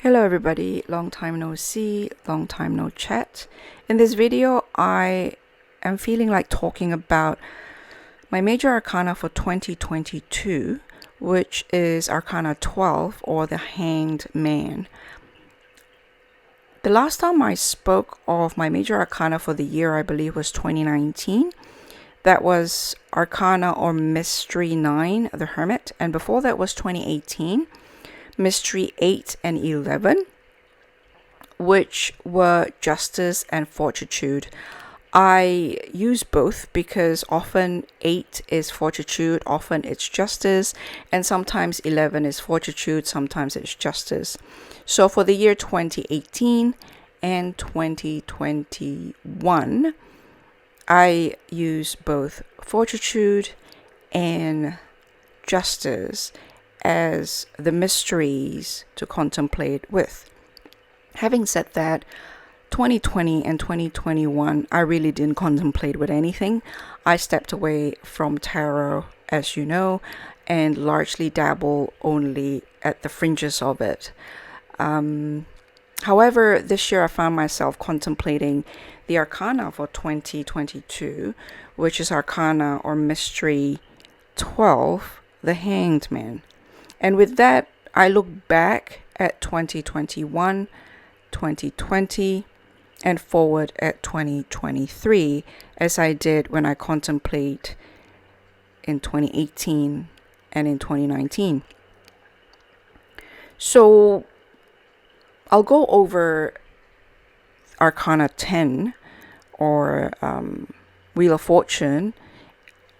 Hello everybody, long time no see, long time no chat. In this video, I am feeling like talking about my major arcana for 2022, which is Arcana 12 or the Hanged Man. The last time I spoke of my major arcana for the year, I believe was 2019. That was Arcana or Mystery 9, the Hermit, and before that was 2018. Mystery 8 and 11, which were Justice and Fortitude. I use both because often 8 is Fortitude, often it's Justice, and sometimes 11 is Fortitude, sometimes it's Justice. So for the year 2018 and 2021, I use both Fortitude and Justice as the mysteries to contemplate with. Having said that, 2020 and 2021, I really didn't contemplate with anything. I stepped away from tarot, as you know, and largely dabble only at the fringes of it. However, this year I found myself contemplating the Arcana for 2022, which is Arcana or Mystery 12, the Hanged Man. And with that, I look back at 2021, 2020, and forward at 2023, as I did when I contemplate in 2018 and in 2019. So I'll go over Arcana 10 or Wheel of Fortune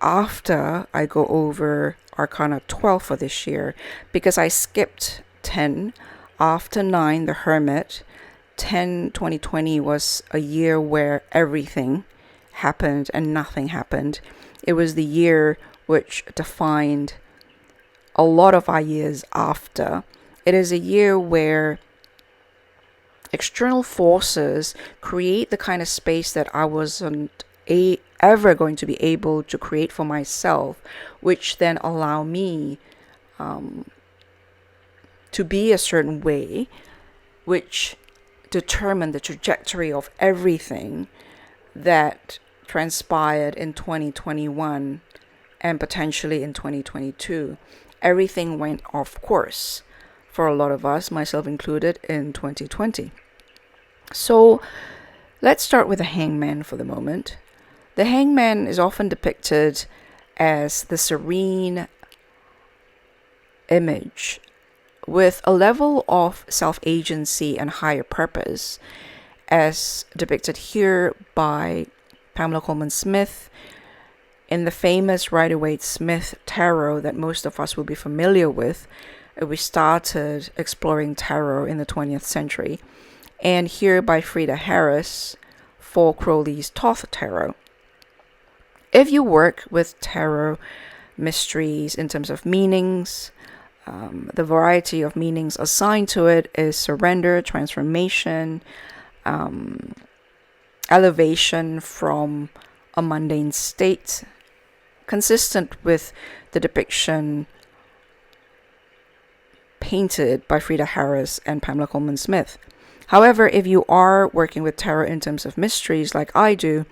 after I go over Arcana 12 for this year, because I skipped 10 after 9, the Hermit. 2020 was a year where everything happened and nothing happened. It was the year which defined a lot of our years after. It is a year where external forces create the kind of space that I wasn't ever going to be able to create for myself, which then allow me to be a certain way, which determine the trajectory of everything that transpired in 2021 and potentially in 2022. Everything went off course for a lot of us, myself included, in 2020. So let's start with the Hangman for the moment. The Hangman is often depicted as the serene image with a level of self-agency and higher purpose, as depicted here by Pamela Coleman Smith in the famous Rider-Waite-Smith tarot that most of us will be familiar with. We started exploring tarot in the 20th century. And here by Frida Harris for Crowley's Thoth Tarot. If you work with tarot mysteries in terms of meanings, the variety of meanings assigned to it is surrender, transformation, elevation from a mundane state, consistent with the depiction painted by Frida Harris and Pamela Coleman Smith. However, if you are working with tarot in terms of mysteries like I do,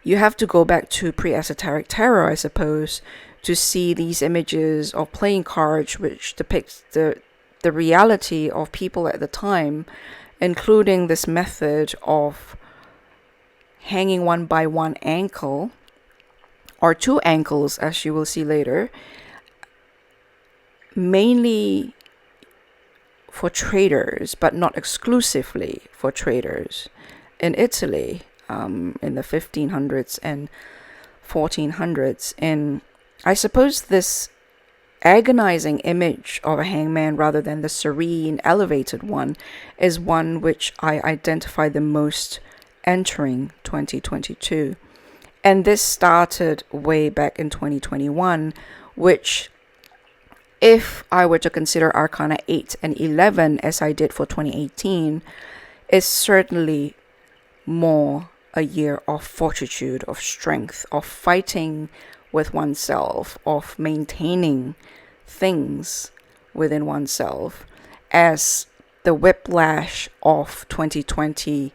you have to go back to pre-esoteric tarot, I suppose, to see these images of playing cards which depicts the reality of people at the time, including this method of hanging one by one ankle, or two ankles, as you will see later, mainly for traders, but not exclusively for traders, in Italy in the 1500s and 1400s. And I suppose this agonizing image of a hangman rather than the serene, elevated one is one which I identify the most entering 2022. And this started way back in 2021, which, if I were to consider Arcana 8 and 11 as I did for 2018, is certainly more a year of fortitude, of strength, of fighting with oneself, of maintaining things within oneself, as the whiplash of 2020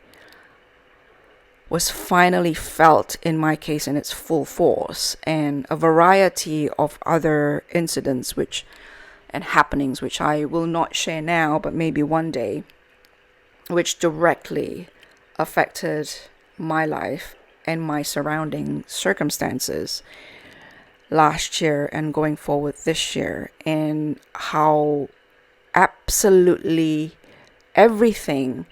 was finally felt, in my case, in its full force, and a variety of other incidents and happenings which I will not share now, but maybe one day, which directly affected my life and my surrounding circumstances last year and going forward this year, and how absolutely everything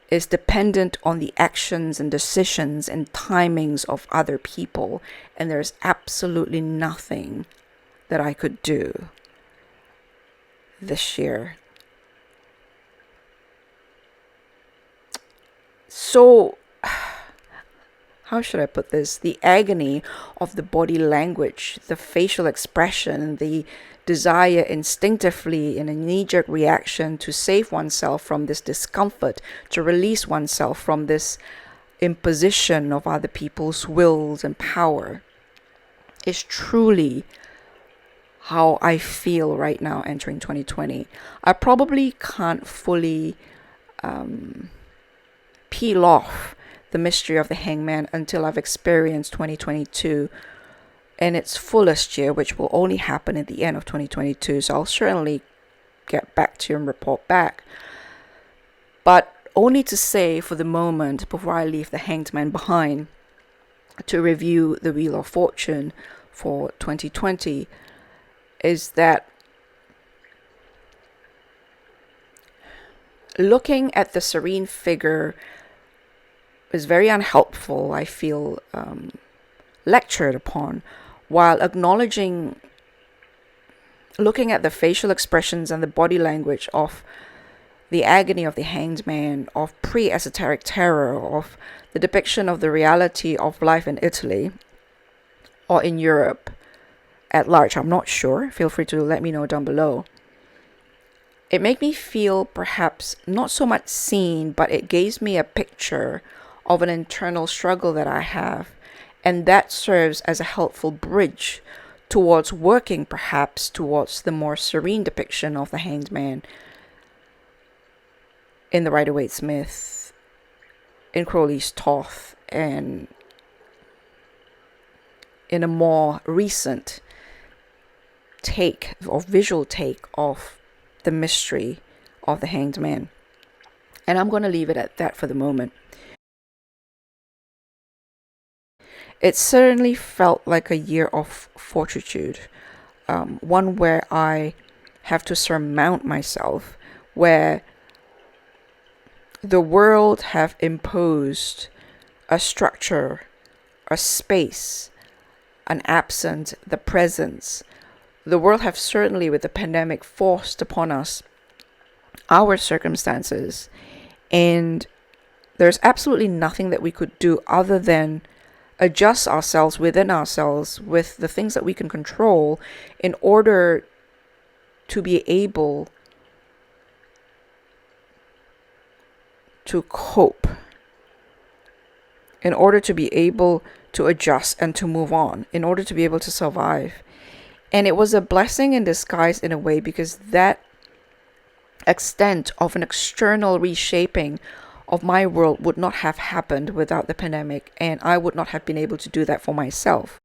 is dependent on the actions and decisions and timings of other people, and there's absolutely nothing that I could do this year. So, how should I put this? The agony of the body language, the facial expression, the desire instinctively in a knee-jerk reaction to save oneself from this discomfort, to release oneself from this imposition of other people's wills and power, is truly how I feel right now entering 2020. I probably can't fully peel off the mystery of the hangman until I've experienced 2022 in its fullest year, which will only happen at the end of 2022. So I'll certainly get back to you and report back. But only to say, for the moment, before I leave the hanged man behind, to review the Wheel of Fortune for 2020, is that looking at the serene figure is very unhelpful. I feel lectured upon, while looking at the facial expressions and the body language of the agony of the hanged man, of pre-esoteric terror, of the depiction of the reality of life in Italy or in Europe at large. I'm not sure. Feel free to let me know down below. It made me feel perhaps not so much seen, but it gives me a picture of an internal struggle that I have, and that serves as a helpful bridge towards working perhaps towards the more serene depiction of the hanged man in the Rider-Waite-Smith, in Crowley's Thoth, and in a more recent take or visual take of the mystery of the hanged man. And I'm going to leave it at that for the moment. It certainly felt like a year of fortitude, one where I have to surmount myself, where the world have imposed a structure, a space, an absent, the presence. The world have certainly, with the pandemic, forced upon us our circumstances, and there's absolutely nothing that we could do other than adjust ourselves within ourselves with the things that we can control in order to be able to cope, in order to be able to adjust and to move on, in order to be able to survive. And it was a blessing in disguise in a way, because that extent of an external reshaping of my world would not have happened without the pandemic, and I would not have been able to do that for myself.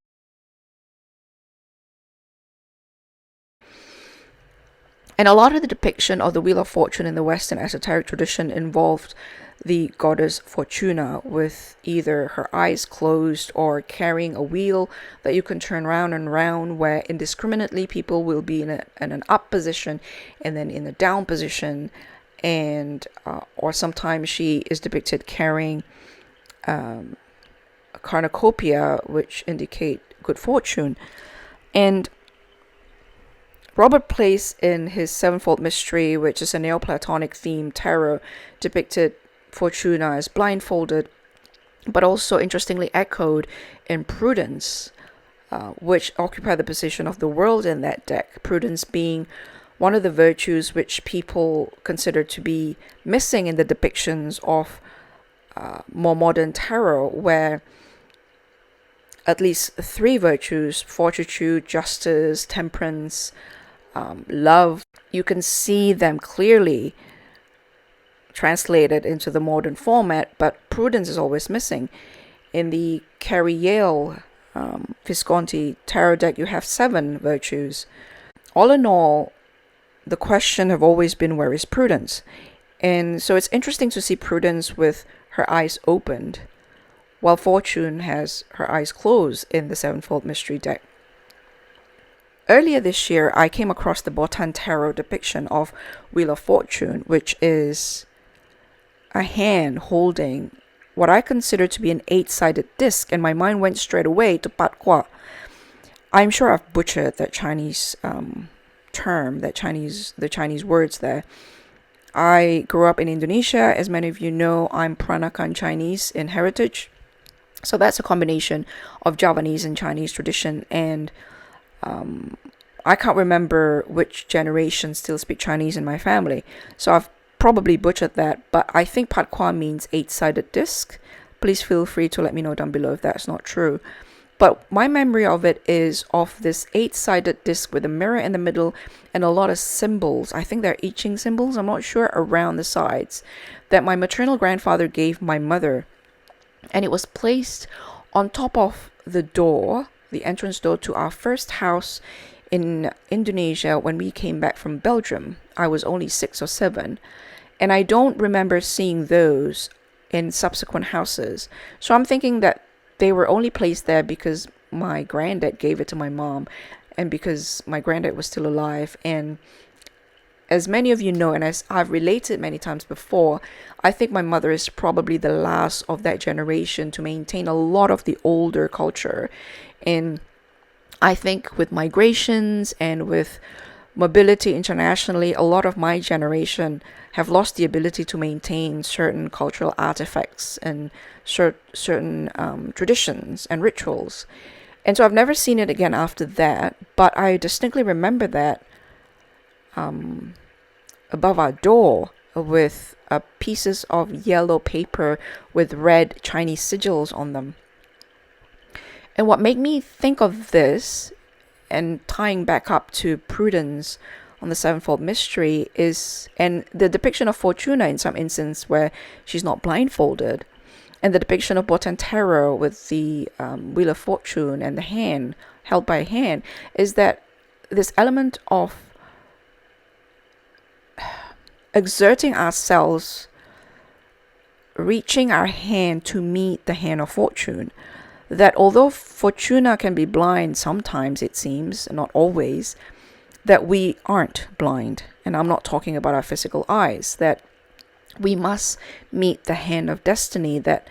And a lot of the depiction of the Wheel of Fortune in the Western esoteric tradition involved the goddess Fortuna with either her eyes closed or carrying a wheel that you can turn round and round, where indiscriminately people will be in an up position and then in a down position, and or sometimes she is depicted carrying a cornucopia, which indicate good fortune. And Robert Place, in his Sevenfold Mystery, which is a Neoplatonic themed tarot, depicted Fortuna as blindfolded, but also interestingly echoed in Prudence, which occupied the position of the world in that deck. Prudence being one of the virtues which people consider to be missing in the depictions of more modern tarot, where at least three virtues, fortitude, justice, temperance, love, you can see them clearly translated into the modern format, but prudence is always missing. In the Carriel Visconti tarot deck, you have 7 virtues. All in all, the question have always been, where is prudence? And so it's interesting to see prudence with her eyes opened, while fortune has her eyes closed in the Sevenfold Mystery deck. Earlier this year, I came across the Botan Tarot depiction of Wheel of Fortune, which is a hand holding what I consider to be an 8-sided disc, and my mind went straight away to Pat Kwa. I'm sure I've butchered that Chinese term, the Chinese words there. I grew up in Indonesia. As many of you know, I'm Peranakan Chinese in heritage. So that's a combination of Javanese and Chinese tradition. And I can't remember which generation still speak Chinese in my family. So I've probably butchered that. But I think Pat Kwa means 8-sided disc. Please feel free to let me know down below if that's not true. But my memory of it is of this 8-sided disc with a mirror in the middle and a lot of symbols. I think they're I Ching symbols, I'm not sure, around the sides, that my maternal grandfather gave my mother. And it was placed on top of the door, the entrance door to our first house in Indonesia when we came back from Belgium. I was only 6 or 7. And I don't remember seeing those in subsequent houses. So I'm thinking that they were only placed there because my granddad gave it to my mom and because my granddad was still alive. And as many of you know, and as I've related many times before, I think my mother is probably the last of that generation to maintain a lot of the older culture. And I think with migrations and with mobility internationally, a lot of my generation have lost the ability to maintain certain cultural artifacts and certain traditions and rituals. And so I've never seen it again after that, but I distinctly remember that above our door with pieces of yellow paper with red Chinese sigils on them. And what made me think of this, and tying back up to prudence on the Sevenfold Mystery, is, and the depiction of Fortuna in some instance where she's not blindfolded, and the depiction of Botan Tarot with the Wheel of Fortune and the hand held by a hand, is that this element of exerting ourselves, reaching our hand to meet the hand of fortune. That although Fortuna can be blind sometimes, it seems, not always, that we aren't blind. And I'm not talking about our physical eyes. That we must meet the hand of destiny, that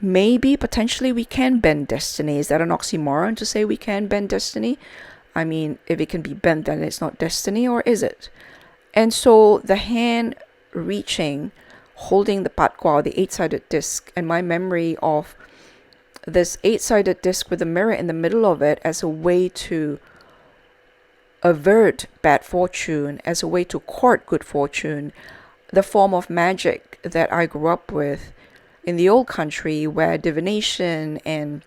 maybe potentially we can bend destiny. Is that an oxymoron to say we can bend destiny? I mean, if it can be bent, then it's not destiny, or is it? And so the hand reaching, holding the Patkwa, the 8-sided disc, and my memory of this 8-sided disc with a mirror in the middle of it as a way to avert bad fortune, as a way to court good fortune, the form of magic that I grew up with in the old country, where divination and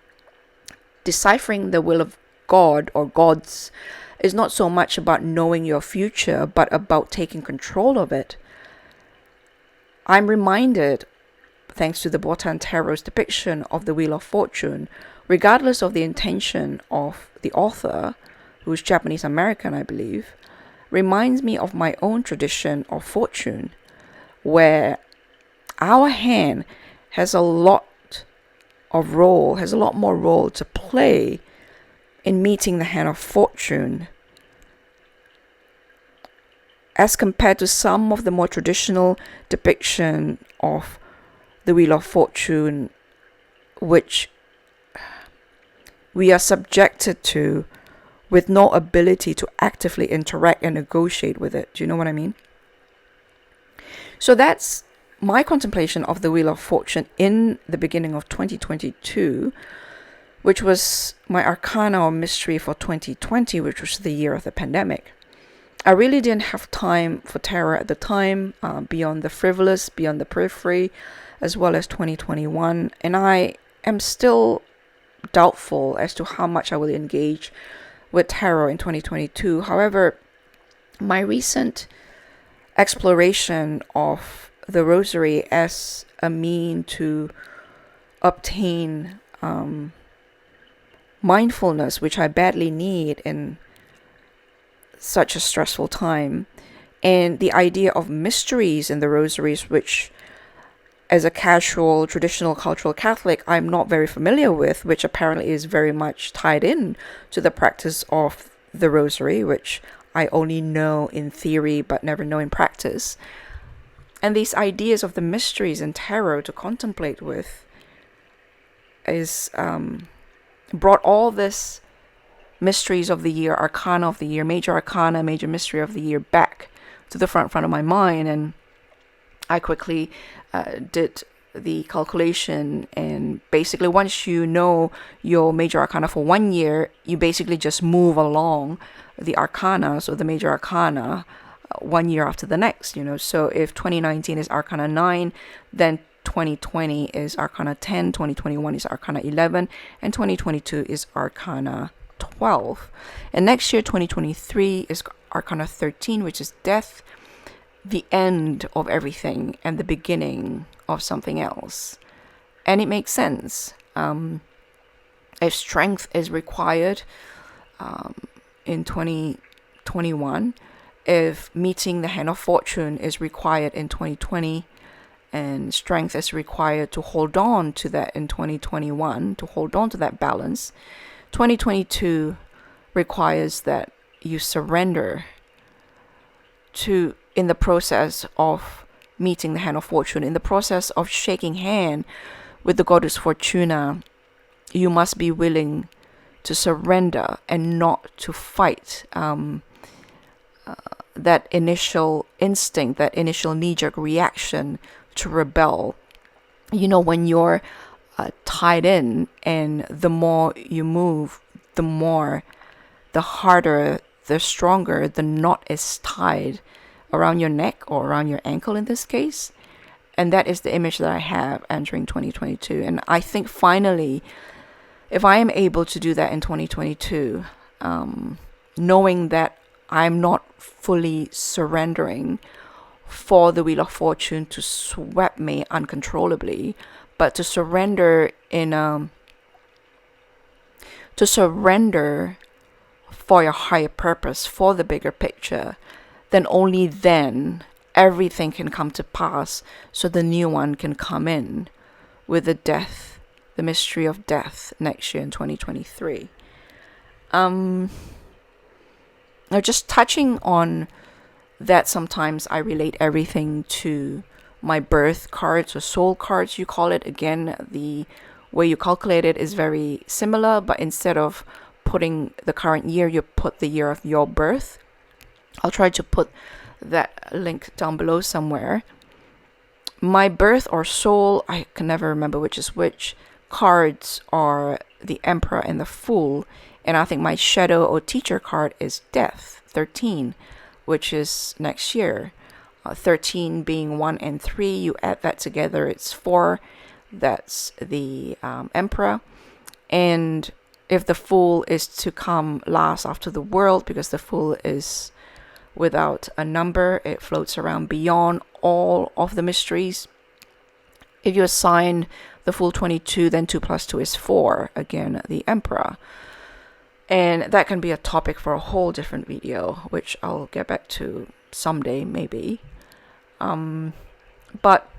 deciphering the will of God or gods is not so much about knowing your future, but about taking control of it. I'm reminded, thanks to the Botan Tarot's depiction of the Wheel of Fortune, regardless of the intention of the author, who's Japanese American, I believe, reminds me of my own tradition of fortune, where our hand has a lot more role to play in meeting the hand of fortune, as compared to some of the more traditional depiction of the Wheel of Fortune, which we are subjected to with no ability to actively interact and negotiate with it. Do you know what I mean? So that's my contemplation of the Wheel of Fortune in the beginning of 2022, which was my arcana or mystery for 2020, which was the year of the pandemic. I really didn't have time for tarot at the time, beyond the frivolous, beyond the periphery, as well as 2021. And I am still doubtful as to how much I will engage with tarot in 2022. However, My recent exploration of the Rosary as a mean to obtain mindfulness, which I badly need in such a stressful time, and the idea of mysteries in the Rosaries, which as a casual, traditional, cultural Catholic, I'm not very familiar with, which apparently is very much tied in to the practice of the Rosary, which I only know in theory but never know in practice. And these ideas of the mysteries and tarot to contemplate with is brought all this mysteries of the year, arcana of the year, major arcana, major mystery of the year back to the front of my mind. And I quickly did the calculation, and basically once you know your major arcana for 1 year, you basically just move along the arcana, so the major arcana 1 year after the next, so if 2019 is arcana 9, then 2020 is arcana 10, 2021 is arcana 11, and 2022 is arcana 12. And next year 2023 is arcana 13, which is death, the end of everything and the beginning of something else. And it makes sense. If strength is required in 2021, if meeting the hand of fortune is required in 2020, and strength is required to hold on to that in 2021, to hold on to that balance, 2022 requires that you surrender to, in the process of meeting the hand of fortune, in the process of shaking hand with the goddess Fortuna, you must be willing to surrender and not to fight that initial instinct, that initial knee-jerk reaction to rebel. When you're tied in, and the more you move, the harder, the stronger the knot is tied around your neck, or around your ankle in this case. And that is the image that I have entering 2022. And I think finally, if I am able to do that in 2022, knowing that I'm not fully surrendering for the Wheel of Fortune to sweep me uncontrollably, but to surrender for your higher purpose, for the bigger picture, then only then everything can come to pass, so the new one can come in with the mystery of death next year in 2023. Now, just touching on that, sometimes I relate everything to my birth cards, or soul cards you call it. Again, the way you calculate it is very similar, but instead of putting the current year, you put the year of your birth. I'll try to put that link down below somewhere. My birth or soul, I can never remember which is which, cards are the Emperor and the Fool. And I think my shadow or teacher card is Death, 13, which is next year. 13 being 1 and 3, you add that together, it's 4. That's the Emperor. And if the Fool is to come last after the World, because the Fool is without a number, it floats around beyond all of the mysteries. If you assign the Fool 22, then 2 plus 2 is 4, again, the Emperor. And that can be a topic for a whole different video, which I'll get back to someday, maybe. But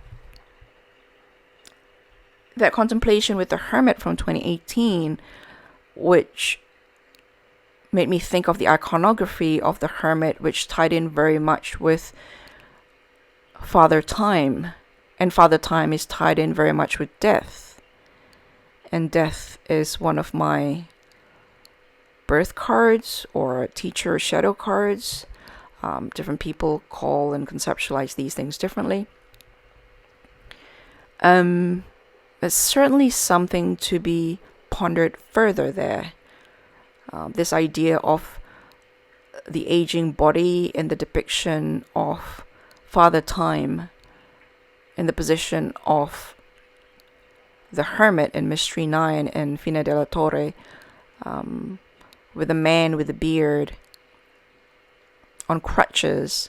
that contemplation with the Hermit from 2018, which made me think of the iconography of the Hermit, which tied in very much with Father Time. And Father Time is tied in very much with death. And death is one of my birth cards or teacher shadow cards. Different people call and conceptualize these things differently. There's certainly something to be pondered further there. This idea of the aging body in the depiction of Father Time in the position of the Hermit in Mystery 9 and Fine della Torre, with a man with a beard on crutches.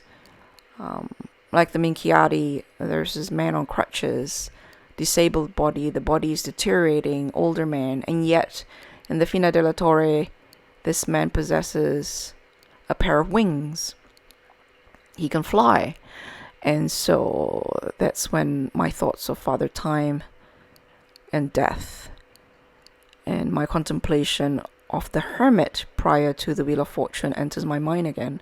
Like the Minchiati, there's this man on crutches, disabled body, the body is deteriorating, older man, and yet in the Fina della Torre, this man possesses a pair of wings. He can fly. And so that's when my thoughts of Father Time and death and my contemplation of the hermit prior to the Wheel of Fortune enters my mind again.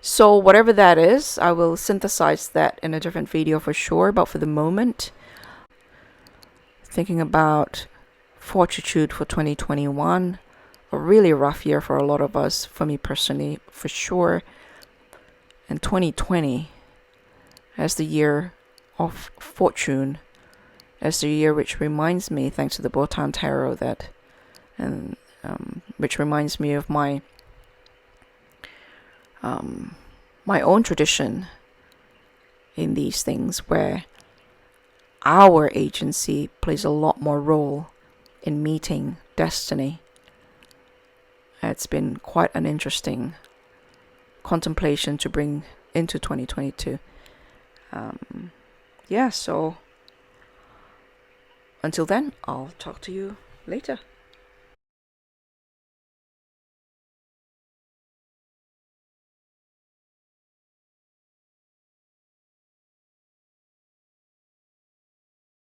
So whatever that is, I will synthesize that in a different video for sure. But for the moment, thinking about Fortitude for 2021, a really rough year for a lot of us, for me personally, for sure. And 2020 as the year of fortune, as the year which reminds me, thanks to the Botan Tarot, that, and which reminds me of my my own tradition in these things, where our agency plays a lot more role in meeting destiny. It's been quite an interesting contemplation to bring into 2022. So until then, I'll talk to you later.